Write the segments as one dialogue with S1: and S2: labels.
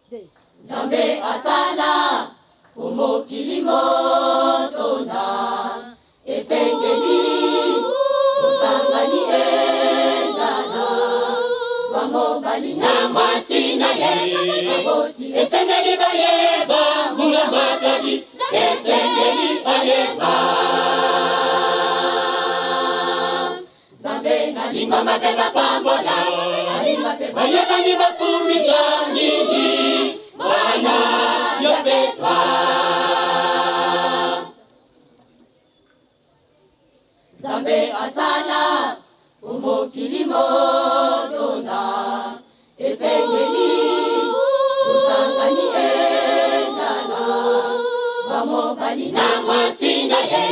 S1: Nzambe asala umokili motonda esengeli osangani ezala wamobali na mwasi na ye aboti esengeli bayeba mbula matadi esengeli bayeba Nzambe nalinga mabe bapambola nalinga pe bayeba ni bakumisa nini Bwana yopetwa Nzambe asala umokili motonda esengeli usangani ezala wamobali na mwasi na ye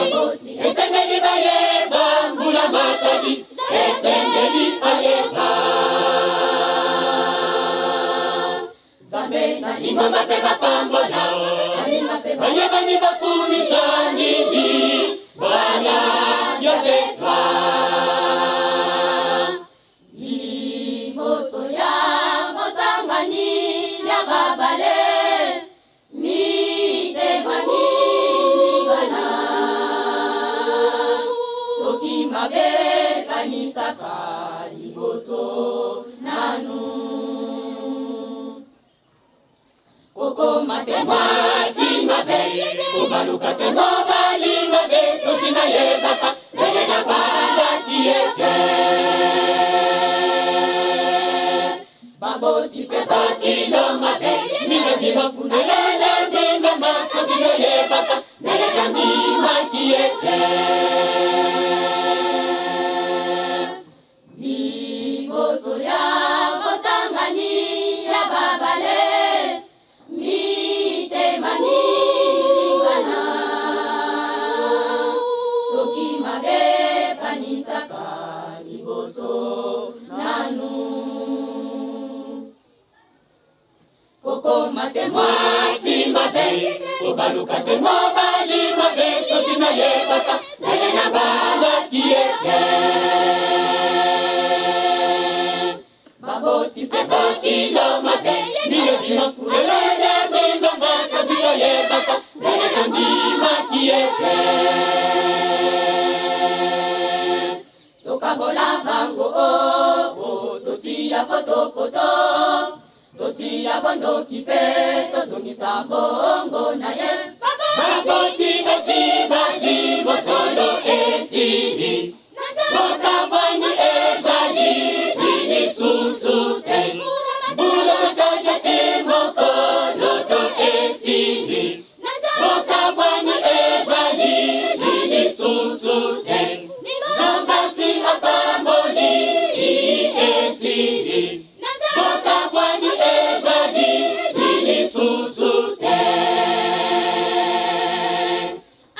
S1: aboti esengeli bayeba mbula matadi esengeli bayeba Nzambe nalinga mabe bapambola nalinga pe bayeba ni bakumisa nini Bwana yopetwa Liboso ya mosangani ya babale mitema milingana soki mabe kanisaka liboso nanu Koko matemwa si mabe Kubaluka temo bali mabe Soki na yebaka Nene na bala kieke Baboti pepa kilo mabe Nime dima kuna lele Dinga ma soki na yebaka Nene na dima kieke Liboso ya mosangani ya babale milingana soki mabe kanisaka liboso nanu koko matemwa si mabe kobaluka temo bali mabe soki na yebaka nene na bala kieke baboti pepa kilo mabe mile vima kulelele Yebaka, nene kandima kieke Toka bola bango o Toti ya poto poto Toti ya bondo kipe Tozungi sambongo na ye Bakoti esi bazi Mosolo esini Boka bwani ezali Tini susute Bulo toja timoko Loto esini Boka bwani ezali Tini susute Zongasi apamboli esini Boka bwani ezali Tini susute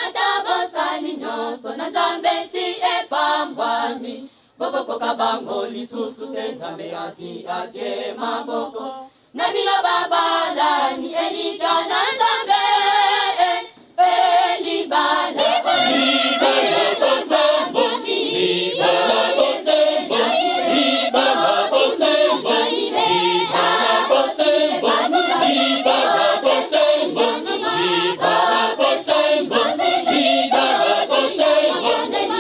S1: Atabosali nyonso na Nzambe si epambwami Boko koka bango lisusute Nzambe asi ache maboko na bilo babala ni elikana Nzambe elibala libala bosembo libala bosembo libala bosembo libala bosembo libala bosembo libala bosembo libala bosembo libala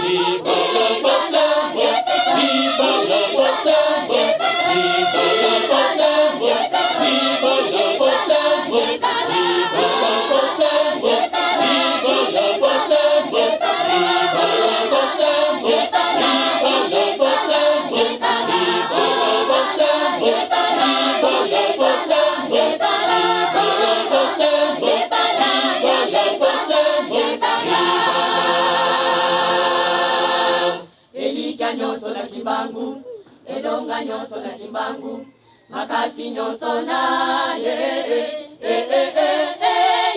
S1: nyonso na kimbangu elonga nyonso na kimbangu makasi nyonso na ye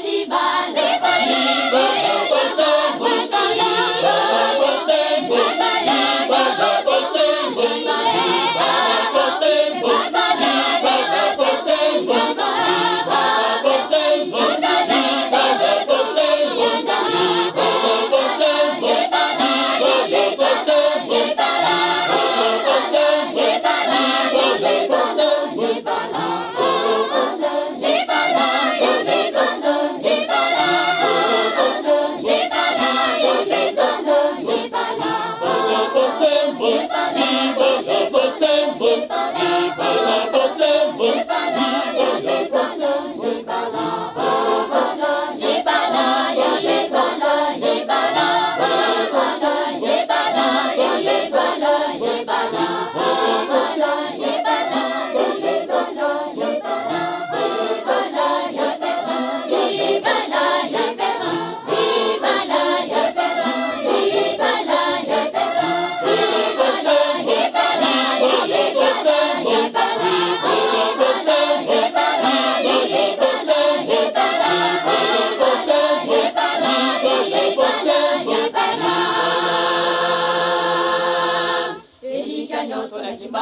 S1: libala libala bosembo libala bosembo libala bosembo libala bosembo libala bosembo libala bosembo libala bosembo libala bosembo libala bosembo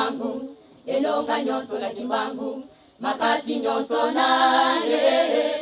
S1: bangu elonga nyonso la kimbangu makasi nyonso na ye